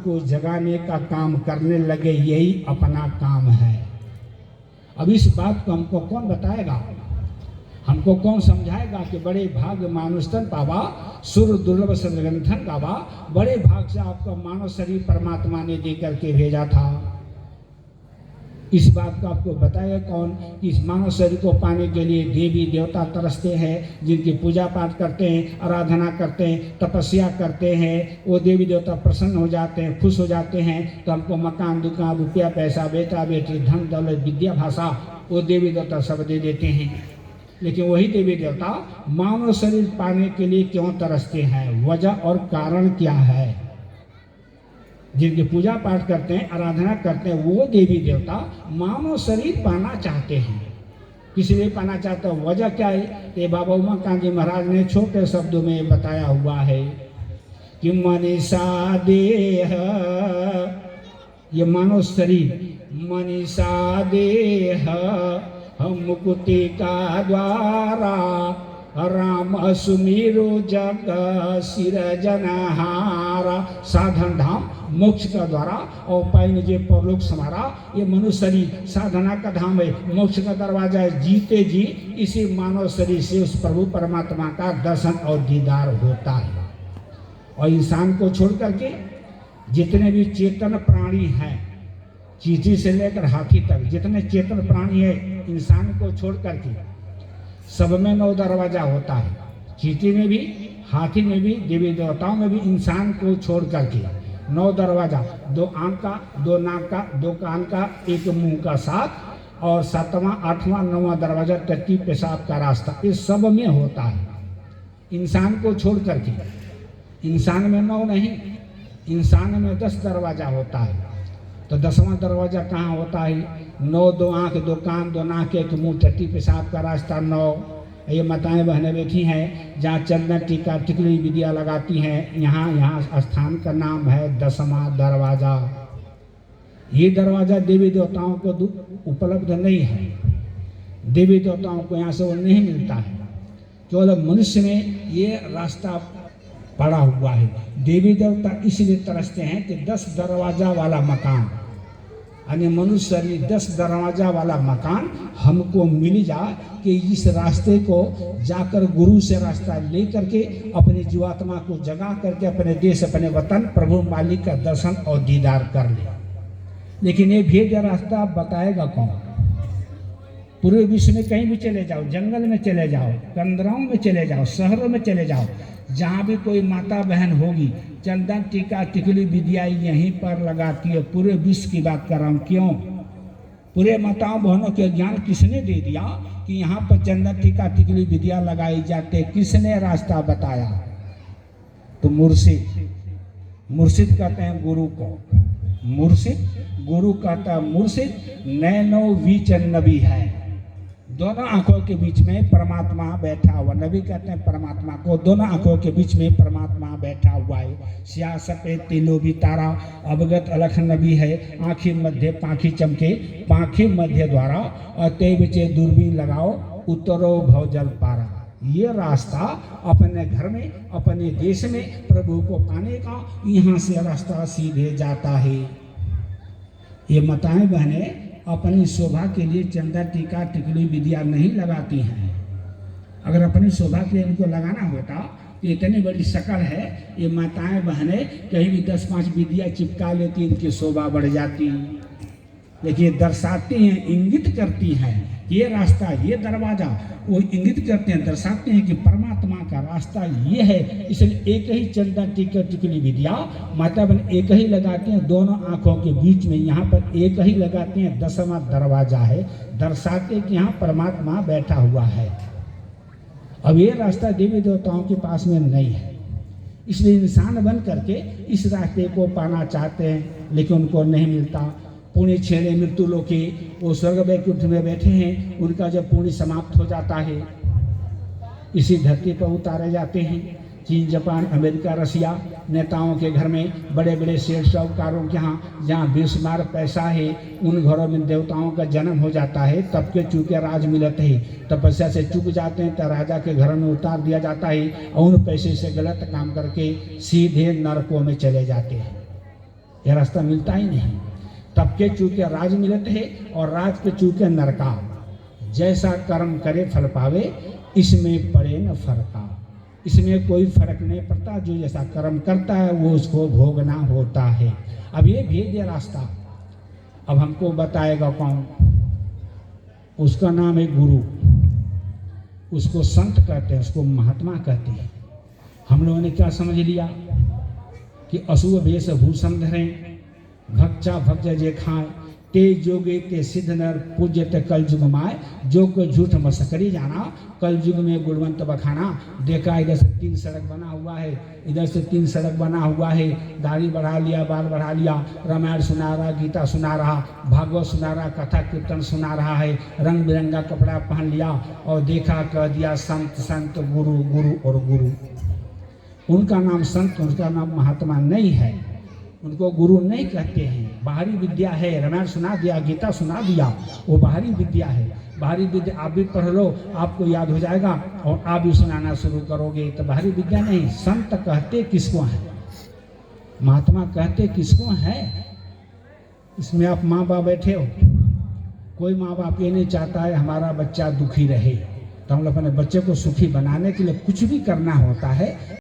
को जगाने का काम करने लगे, यही अपना काम है। अब इस बात को हमको कौन बताएगा, हमको कौन समझाएगा कि बड़े भाग मानुषतन पावा सुर दुर्लभ सदग्रंथन गावा, बड़े भाग से आपका मानव शरीर परमात्मा ने दे करके भेजा था। इस बात को आपको बताया कौन, इस मानव शरीर को पाने के लिए देवी देवता तरसते हैं, जिनकी पूजा पाठ करते हैं, आराधना करते हैं, तपस्या करते हैं, वो देवी देवता प्रसन्न हो जाते हैं, खुश हो जाते हैं। तो हमको मकान दुकान रुपया पैसा बेटा बेटी धन दौलत विद्या भाषा वो देवी देवता सब दे देते हैं। लेकिन वही देवी देवता मानव शरीर पाने के लिए क्यों तरसते हैं, वजह और कारण क्या है। जिनकी पूजा पाठ करते हैं, आराधना करते हैं, वो देवी देवता मानव शरीर पाना चाहते हैं। किस लिए पाना चाहते हैं, वजह क्या है, ये बाबा उमाकांत जी महाराज ने छोटे शब्दों में बताया हुआ है कि मनीषा देह, ये मानव शरीर मनीषा देह मुक्ति का द्वारा, राम सुमीरो जग सिरजनहारा। साधन धाम मोक्ष का द्वारा और पाइन जे परलोक समारा, ये मनुष्य शरीर साधना का धाम है, मोक्ष का दरवाजा है। जीते जी इसी मानव शरीर से उस प्रभु परमात्मा का दर्शन और दीदार होता है। और इंसान को छोड़ करके जितने भी चेतन प्राणी हैं, चींटी से लेकर हाथी तक जितने चेतन प्राणी है, इंसान को छोड़ करके सब में 9 दरवाजा होता है। चींटी में भी, हाथी में भी, देवी देवताओं में भी, इंसान को छोड़ करके 9 दरवाजा, 2 आंख का, 2 नाक का, 2 कान का, 1 मुंह का, 7 और 7वां 8वां 9वां दरवाजा टट्टी पेशाब का रास्ता, इस सब में होता है। इंसान को छोड़ करके, इंसान में 9 नहीं, इंसान में 10 दरवाजा होता है। तो 10वां दरवाजा कहाँ होता है, 9, 2 आँख 2 कान 2 नाक 1 मुंह टट्टी पेशाब का रास्ता 9। ये माताएं बहनें बैठी हैं जहाँ चंदन टीका टिकली विद्या लगाती हैं, यहाँ स्थान का नाम है 10वां दरवाजा। ये दरवाजा देवी देवताओं को उपलब्ध नहीं है, देवी देवताओं को यहाँ से वो नहीं मिलता है, केवल मनुष्य में ये रास्ता पड़ा हुआ है। देवी देवता इसलिए तरसते हैं कि 10 दरवाजा वाला मकान, यानी मनुष्य शरीर 10 दरवाजा वाला मकान हमको मिल जाए कि इस रास्ते को जाकर गुरु से रास्ता ले करके अपने जीवात्मा को जगा करके अपने देश अपने वतन प्रभु मालिक का दर्शन और दीदार कर ले। लेकिन ये भेद रास्ता बताएगा कौन। पूरे विश्व में कहीं भी चले जाओ, जंगल में चले जाओ, कंदराओं में चले जाओ, शहरों में चले जाओ, जहाँ भी कोई माता बहन होगी, चंदन टीका टिकली विद्या यहीं पर लगाती है। पूरे विश्व की बात कर रहा हूँ। क्यों? पूरे माताओं बहनों के ज्ञान किसने दे दिया कि यहाँ पर चंदन टीका टिकली विद्या लगाई जाते? किसने रास्ता बताया? तो मुर्शिद कहते हैं गुरु को, मुर्शिद गुरु कहता है मुर्शिद नैनो विचन नबी है। दोनों आंखों के बीच में परमात्मा बैठा हुआ, नबी कहते हैं परमात्मा को, दोनों आंखों के बीच में परमात्मा बैठा हुआ है। स्या सफेद तीनों भी तारा अवगत अलख नबी है, आँखी मध्य पाखी चमके, पाखी मध्य द्वारा और ते बिचे दूरबीन लगाओ, उतरो भवजल पारा। ये रास्ता अपने घर में अपने देश में प्रभु को पाने का यहाँ से रास्ता सीधे जाता है। ये माताएं बहनें अपनी शोभा के लिए चंदन टीका टिकली विद्या नहीं लगाती हैं। अगर अपनी शोभा के लिए इनको लगाना होता तो इतनी बड़ी शक्ल है, ये माताएं बहनें कहीं भी 10-5 विद्या चिपका लेती, इनकी शोभा बढ़ जाती। लेकिन ये दर्शाती हैं, इंगित करती हैं, ये रास्ता ये दरवाजा, वो इंगित करते हैं, दर्शाते हैं कि परमात्मा का रास्ता ये है। इसलिए एक ही चंदन टीका टिकली विद्या माता बहन एक ही लगाते हैं, दोनों आंखों के बीच में यहाँ पर एक ही लगाते हैं। 10वां दरवाजा है, दर्शाते कि यहाँ परमात्मा बैठा हुआ है। अब ये रास्ता देवी देवताओं के पास में नहीं है, इसलिए इंसान बन करके इस रास्ते को पाना चाहते हैं, लेकिन उनको नहीं मिलता। पुण्य छेड़े मृत्यु लोके, वो स्वर्ग वैकुंठ में बैठे हैं, उनका जब पुण्य समाप्त हो जाता है इसी धरती पर उतारे जाते हैं। चीन, जापान, अमेरिका, रसिया नेताओं के घर में, बड़े बड़े शेर साहूकारों के यहाँ जहाँ बेशुमार पैसा है, उन घरों में देवताओं का जन्म हो जाता है। तब के चूँकि राज मिलते हैं, तपस्या से चूक जाते हैं तो राजा के घर में उतार दिया जाता है और उन पैसे से गलत काम करके सीधे नरकों में चले जाते हैं। यह रास्ता मिलता ही नहीं। तब के चूके राज मिलत है और राज के चूके नरका। जैसा कर्म करे फल पावे, इसमें पड़े न फरका। इसमें कोई फर्क नहीं पड़ता, जो जैसा कर्म करता है वो उसको भोगना होता है। अब ये भेद है रास्ता। अब हमको बताएगा कौन? उसका नाम है गुरु। उसको संत कहते हैं, उसको महात्मा कहते हैं। हम लोगों ने क्या समझ लिया कि अशुभ भेष भूषण धरें, भक्षा भक्ष जे खाए, ते जोगे ते सिद्ध नर पूज्य ते कल युग माए। जो को झूठ मस्करी जाना, कल युग में गुणवंत बखाना। देखा इधर से 3 सड़क बना हुआ है, इधर से 3 सड़क बना हुआ है, दाढ़ी बढ़ा लिया, बाल बढ़ा लिया, रामायण सुना रहा, गीता सुना रहा, भागवत सुना रहा, कथा कीर्तन सुना रहा है, रंग बिरंगा कपड़ा पहन लिया और देखा कह दिया संत संत, गुरु गुरु और गुरु। उनका नाम संत, उनका नाम महात्मा नहीं है, उनको गुरु नहीं कहते हैं। बाहरी विद्या है, रामायण सुना दिया, गीता सुना दिया, वो बाहरी विद्या है। बाहरी विद्या आप भी पढ़ लो, आपको याद हो जाएगा और आप भी सुनाना शुरू करोगे, तो बाहरी विद्या नहीं। संत कहते किसको है? महात्मा कहते किसको है? इसमें आप माँ बाप बैठे हो, कोई माँ बाप ये नहीं चाहता है हमारा बच्चा दुखी रहे, तो हम लोग अपने बच्चे को सुखी बनाने के लिए कुछ भी करना होता है।